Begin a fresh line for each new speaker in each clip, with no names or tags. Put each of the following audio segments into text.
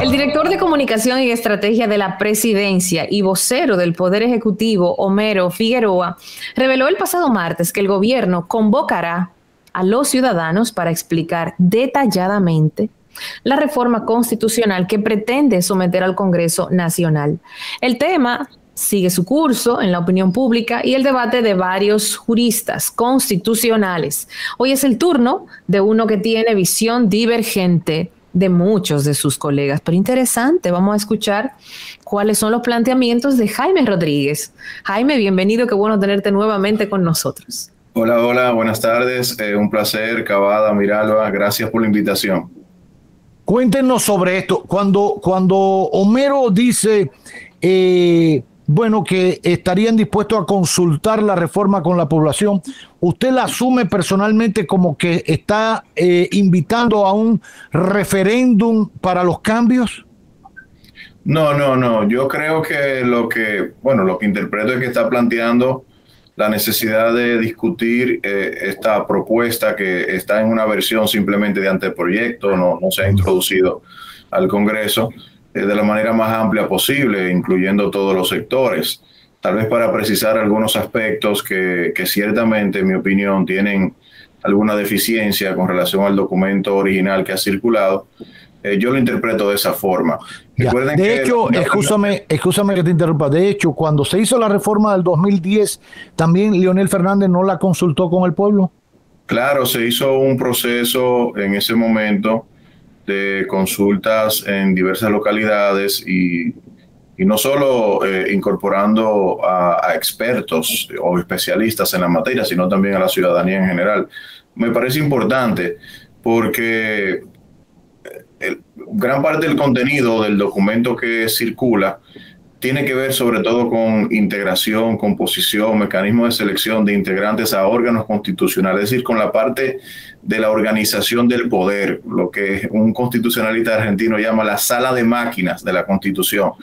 El director de Comunicación y Estrategia de la Presidencia y vocero del Poder Ejecutivo, Homero Figueroa, reveló el pasado martes que el gobierno convocará a los ciudadanos para explicar detalladamente la reforma constitucional que pretende someter al Congreso Nacional. El tema sigue su curso en la opinión pública y el debate de varios juristas constitucionales. Hoy es el turno de uno que tiene visión divergente de muchos de sus colegas, pero interesante. Vamos a escuchar cuáles son los planteamientos de Jaime Rodríguez. Jaime, bienvenido, qué bueno tenerte nuevamente con nosotros.
Hola, hola, buenas tardes, un placer, Cavada, Miralba, gracias por la invitación.
Cuéntenos sobre esto. Cuando Homero dice, bueno, que estarían dispuestos a consultar la reforma con la población, ¿usted la asume personalmente como que está invitando a un referéndum para los cambios?
No. Yo creo que lo que interpreto es que está planteando la necesidad de discutir esta propuesta que está en una versión simplemente de anteproyecto, no se ha introducido al Congreso de la manera más amplia posible, incluyendo todos los sectores. Tal vez para precisar algunos aspectos que ciertamente, en mi opinión, tienen alguna deficiencia con relación al documento original que ha circulado. Yo lo interpreto de esa forma.
De hecho, escúchame que te interrumpa. De hecho, cuando se hizo la reforma del 2010, también Leonel Fernández no la consultó con el pueblo.
Claro, se hizo un proceso en ese momento de consultas en diversas localidades y no solo incorporando a expertos o especialistas en la materia, sino también a la ciudadanía en general. Me parece importante porque gran parte del contenido del documento que circula tiene que ver sobre todo con integración, composición, mecanismos de selección de integrantes a órganos constitucionales, es decir, con la parte de la organización del poder, lo que un constitucionalista argentino llama la sala de máquinas de la Constitución.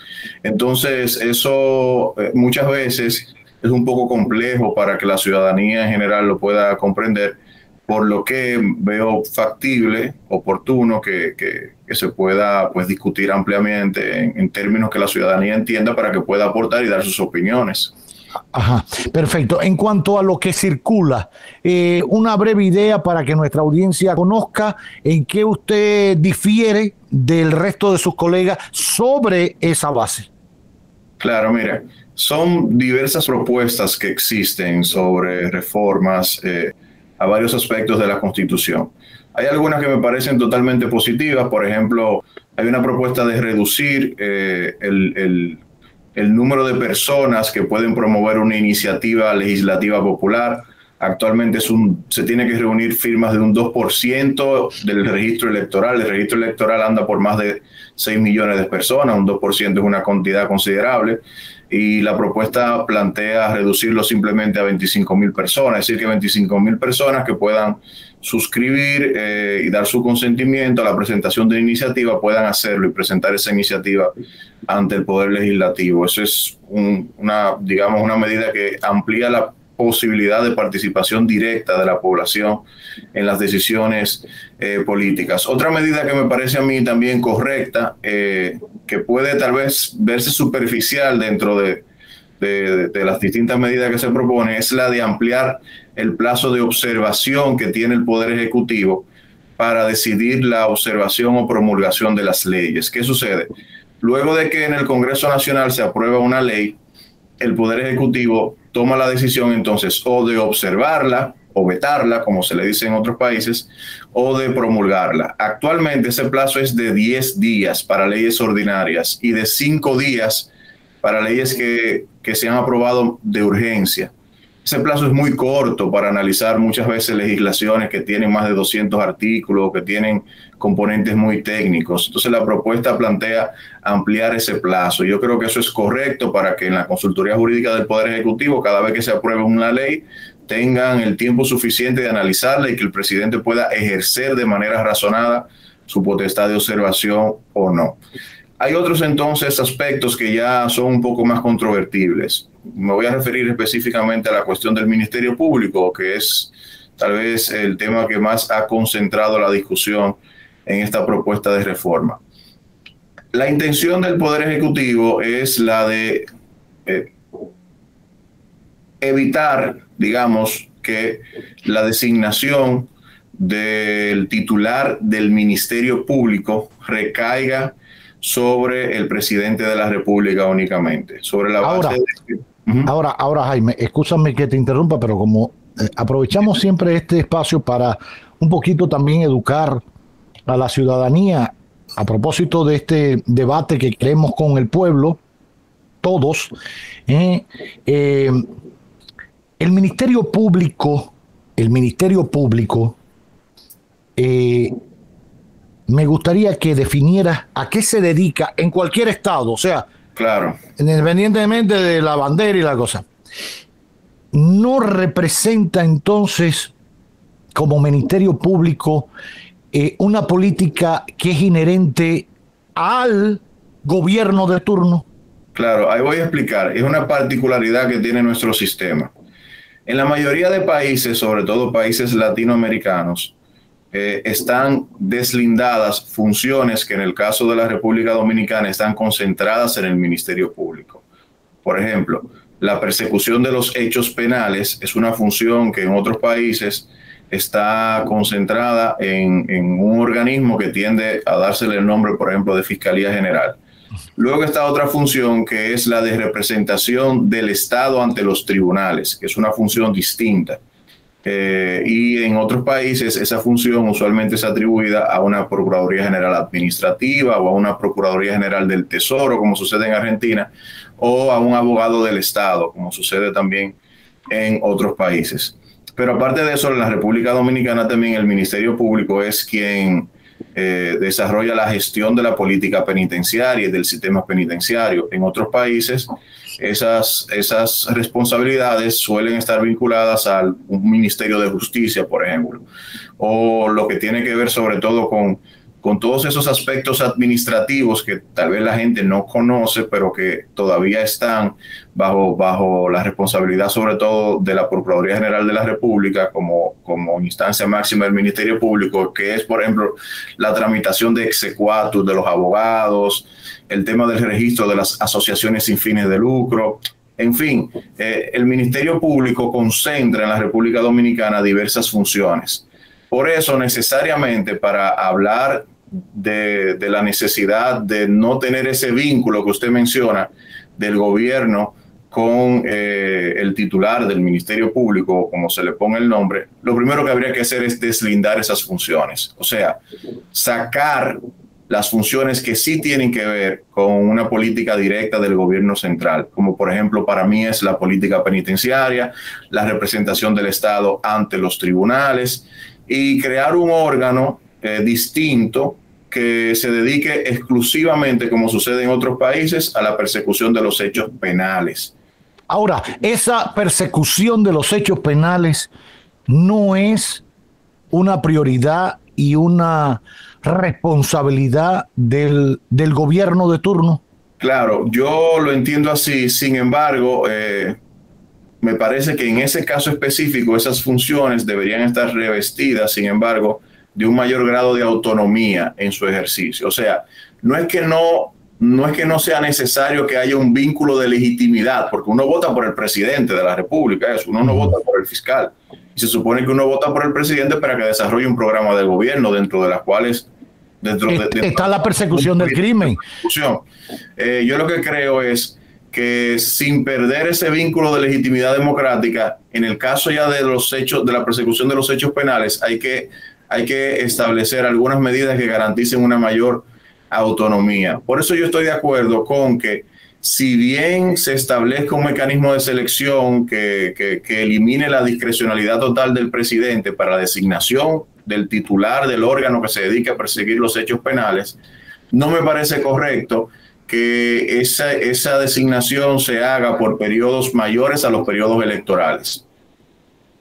Entonces, eso muchas veces es un poco complejo para que la ciudadanía en general lo pueda comprender, por lo que veo factible, oportuno, que se pueda discutir ampliamente en términos que la ciudadanía entienda para que pueda aportar y dar sus opiniones.
Ajá, perfecto. En cuanto a lo que circula, una breve idea para que nuestra audiencia conozca en qué usted difiere del resto de sus colegas sobre esa base.
Claro, mira, son diversas propuestas que existen sobre reformas a varios aspectos de la Constitución. Hay algunas que me parecen totalmente positivas. Por ejemplo, hay una propuesta de reducir el número de personas que pueden promover una iniciativa legislativa popular. Actualmente se tiene que reunir firmas de un 2% del registro electoral. El registro electoral anda por más de 6 millones de personas, un 2% es una cantidad considerable. Y la propuesta plantea reducirlo simplemente a 25,000 personas, es decir, que 25,000 personas que puedan suscribir y dar su consentimiento a la presentación de iniciativa puedan hacerlo y presentar esa iniciativa ante el Poder Legislativo. Eso es una medida que amplía la posibilidad de participación directa de la población en las decisiones políticas. Otra medida que me parece a mí también correcta, que puede tal vez verse superficial dentro de las distintas medidas que se propone, es la de ampliar el plazo de observación que tiene el Poder Ejecutivo para decidir la observación o promulgación de las leyes. ¿Qué sucede? Luego de que en el Congreso Nacional se aprueba una ley, el Poder Ejecutivo toma la decisión entonces o de observarla o vetarla, como se le dice en otros países, o de promulgarla. Actualmente ese plazo es de 10 días para leyes ordinarias y de 5 días para leyes que se han aprobado de urgencia. Ese plazo es muy corto para analizar muchas veces legislaciones que tienen más de 200 artículos, que tienen componentes muy técnicos. Entonces la propuesta plantea ampliar ese plazo. Yo creo que eso es correcto para que en la consultoría jurídica del Poder Ejecutivo, cada vez que se apruebe una ley, tengan el tiempo suficiente de analizarla y que el presidente pueda ejercer de manera razonada su potestad de observación o no. Hay otros entonces aspectos que ya son un poco más controvertibles. Me voy a referir específicamente a la cuestión del Ministerio Público, que es tal vez el tema que más ha concentrado la discusión en esta propuesta de reforma. la intención del Poder Ejecutivo es la de evitar, digamos, que la designación del titular del Ministerio Público recaiga sobre el presidente de la República únicamente. Sobre la base
ahora, Jaime, escúchame que te interrumpa, pero como aprovechamos siempre este espacio para un poquito también educar a la ciudadanía a propósito de este debate que queremos con el pueblo, todos, el Ministerio Público, me gustaría que definieras a qué se dedica en cualquier estado, o sea,
claro,
independientemente de la bandera y la cosa. ¿No representa entonces como Ministerio Público una política que es inherente al gobierno de turno?
Claro, ahí voy a explicar. Es una particularidad que tiene nuestro sistema. En la mayoría de países, sobre todo países latinoamericanos, están deslindadas funciones que en el caso de la República Dominicana están concentradas en el Ministerio Público. Por ejemplo, la persecución de los hechos penales es una función que en otros países está concentrada en un organismo que tiende a dársele el nombre, por ejemplo, de Fiscalía General. Luego está otra función que es la de representación del Estado ante los tribunales, que es una función distinta. Y en otros países esa función usualmente es atribuida a una Procuraduría General Administrativa o a una Procuraduría General del Tesoro, como sucede en Argentina, o a un abogado del Estado, como sucede también en otros países. Pero aparte de eso, en la República Dominicana también el Ministerio Público es quien desarrolla la gestión de la política penitenciaria y del sistema penitenciario. En otros países, esas responsabilidades suelen estar vinculadas a un Ministerio de Justicia, por ejemplo, o lo que tiene que ver sobre todo con todos esos aspectos administrativos que tal vez la gente no conoce, pero que todavía están bajo la responsabilidad sobre todo de la Procuraduría General de la República como instancia máxima del Ministerio Público, que es, por ejemplo, la tramitación de exequatur de los abogados, el tema del registro de las asociaciones sin fines de lucro. En fin, el Ministerio Público concentra en la República Dominicana diversas funciones. Por eso, necesariamente, para hablar de la necesidad de no tener ese vínculo que usted menciona del gobierno con el titular del Ministerio Público, como se le ponga el nombre, lo primero que habría que hacer es deslindar esas funciones. O sea, sacar las funciones que sí tienen que ver con una política directa del gobierno central, como por ejemplo para mí es la política penitenciaria, la representación del Estado ante los tribunales, y crear un órgano distinto que se dedique exclusivamente, como sucede en otros países, a la persecución de los hechos penales.
Ahora, esa persecución de los hechos penales no es una prioridad y una responsabilidad del gobierno de turno.
Claro, yo lo entiendo así. Sin embargo, me parece que en ese caso específico esas funciones deberían estar revestidas, sin embargo, de un mayor grado de autonomía en su ejercicio. O sea, no es que no sea necesario que haya un vínculo de legitimidad, porque uno vota por el presidente de la República, uno no vota por el fiscal. Y se supone que uno vota por el presidente para que desarrolle un programa de gobierno dentro de las cuales
está la persecución del crimen.
Yo lo que creo es que sin perder ese vínculo de legitimidad democrática, en el caso ya de los hechos, de la persecución de los hechos penales, hay que establecer algunas medidas que garanticen una mayor autonomía. Por eso yo estoy de acuerdo con que, si bien se establezca un mecanismo de selección que elimine la discrecionalidad total del presidente para la designación del titular del órgano que se dedica a perseguir los hechos penales, no me parece correcto que esa designación se haga por periodos mayores a los periodos electorales.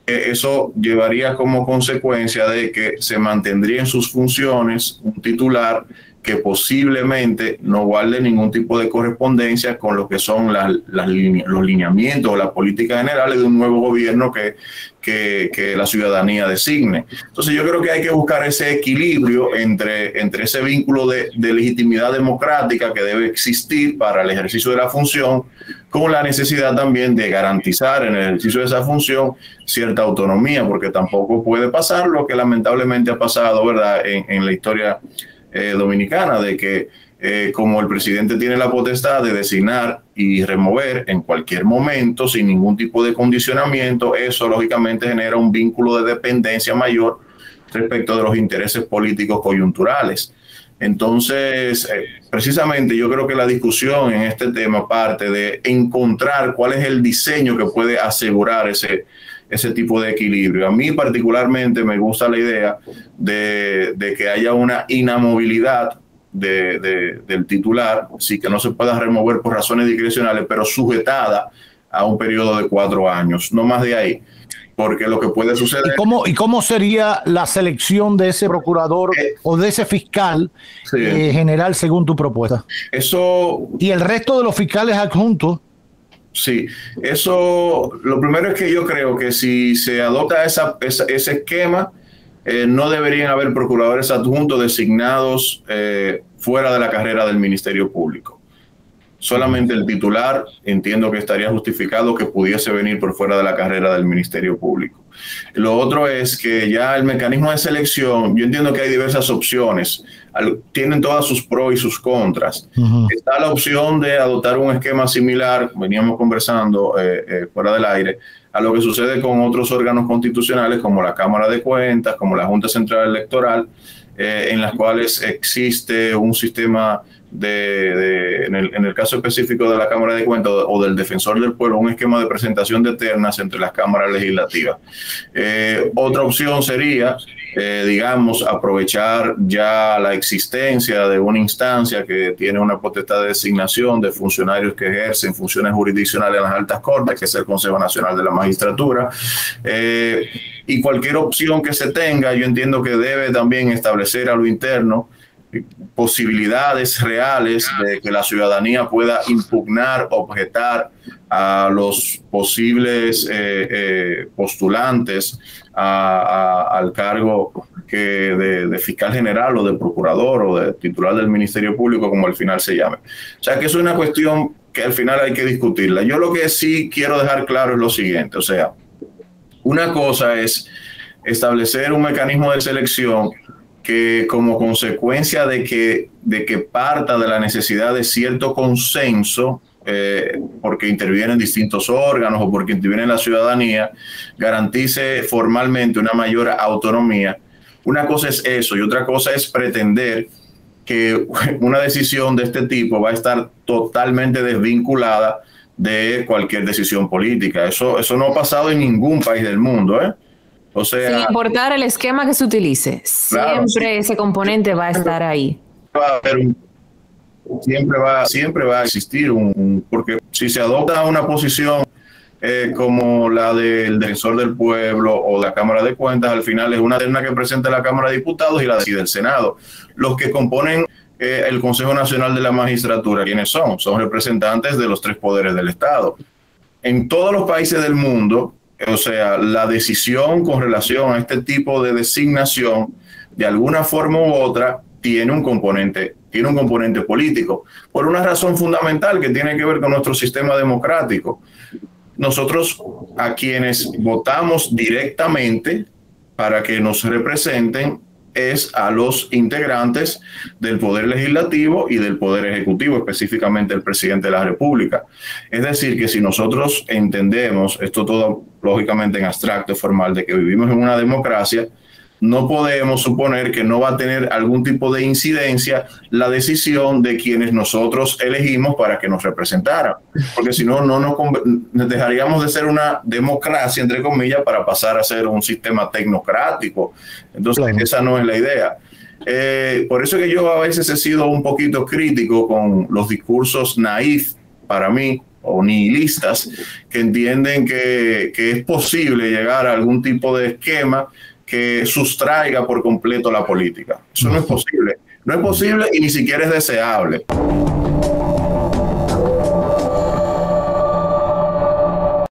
Eso llevaría como consecuencia de que se mantendría en sus funciones un titular que posiblemente no guarde ningún tipo de correspondencia con lo que son los lineamientos o las políticas generales de un nuevo gobierno que la ciudadanía designe. Entonces yo creo que hay que buscar ese equilibrio entre ese vínculo de legitimidad democrática que debe existir para el ejercicio de la función, con la necesidad también de garantizar en el ejercicio de esa función cierta autonomía, porque tampoco puede pasar lo que lamentablemente ha pasado, ¿verdad?, en la historia dominicana, de que como el presidente tiene la potestad de designar y remover en cualquier momento sin ningún tipo de condicionamiento, eso lógicamente genera un vínculo de dependencia mayor respecto de los intereses políticos coyunturales. Entonces, precisamente yo creo que la discusión en este tema parte de encontrar cuál es el diseño que puede asegurar ese tipo de equilibrio. A mí particularmente me gusta la idea de que haya una inamovilidad del titular, sí, que no se pueda remover por razones discrecionales, pero sujetada a un periodo de 4 años, no más de ahí. Porque lo que puede suceder...
¿Y cómo sería la selección de ese procurador o de ese fiscal general según tu propuesta?
Eso...
Y el resto de los fiscales adjuntos.
Sí, eso, lo primero es que yo creo que si se adopta ese esquema, no deberían haber procuradores adjuntos designados fuera de la carrera del Ministerio Público. Solamente el titular, entiendo que estaría justificado que pudiese venir por fuera de la carrera del Ministerio Público. Lo otro es que ya el mecanismo de selección, yo entiendo que hay diversas opciones, tienen todas sus pros y sus contras. Está la opción de adoptar un esquema similar, veníamos conversando fuera del aire, a lo que sucede con otros órganos constitucionales como la Cámara de Cuentas, como la Junta Central Electoral, en las cuales existe un sistema en el caso específico de la Cámara de Cuentas o del Defensor del Pueblo, un esquema de presentación de ternas entre las cámaras legislativas. Otra opción sería, digamos, aprovechar ya la existencia de una instancia que tiene una potestad de designación de funcionarios que ejercen funciones jurisdiccionales en las altas cortes, que es el Consejo Nacional de la Magistratura. Y cualquier opción que se tenga, yo entiendo que debe también establecer a lo interno posibilidades reales de que la ciudadanía pueda impugnar, objetar a los posibles postulantes al cargo de fiscal general o de procurador o de titular del Ministerio Público, como al final se llame. O sea que es una cuestión que al final hay que discutirla. Yo lo que sí quiero dejar claro es lo siguiente, o sea, una cosa es establecer un mecanismo de selección que como consecuencia de que parta de la necesidad de cierto consenso, porque intervienen distintos órganos o porque interviene la ciudadanía, garantice formalmente una mayor autonomía. Una cosa es eso y otra cosa es pretender que una decisión de este tipo va a estar totalmente desvinculada de cualquier decisión política. Eso no ha pasado en ningún país del mundo, ¿eh? O sea,
sin importar el esquema que se utilice, claro, siempre ese componente va a estar ahí.
Siempre va a existir porque si se adopta una posición como la del Defensor del Pueblo o la Cámara de Cuentas, al final es una terna que presenta la Cámara de Diputados y la decide el Senado. Los que componen el Consejo Nacional de la Magistratura, ¿quiénes son? Son representantes de los 3 poderes del Estado. En todos los países del mundo, o sea, la decisión con relación a este tipo de designación, de alguna forma u otra, tiene un componente político, por una razón fundamental que tiene que ver con nuestro sistema democrático. Nosotros, a quienes votamos directamente para que nos representen, es a los integrantes del Poder Legislativo y del Poder Ejecutivo, específicamente el presidente de la República. Es decir, que si nosotros entendemos, esto todo lógicamente en abstracto formal, de que vivimos en una democracia, no podemos suponer que no va a tener algún tipo de incidencia la decisión de quienes nosotros elegimos para que nos representaran. Porque si no, dejaríamos de ser una democracia, entre comillas, para pasar a ser un sistema tecnocrático. Entonces, claro, esa no es la idea. Por eso que yo a veces he sido un poquito crítico con los discursos naif, para mí, o nihilistas, que entienden que es posible llegar a algún tipo de esquema que sustraiga por completo la política. Eso no es posible. No es posible y ni siquiera es deseable.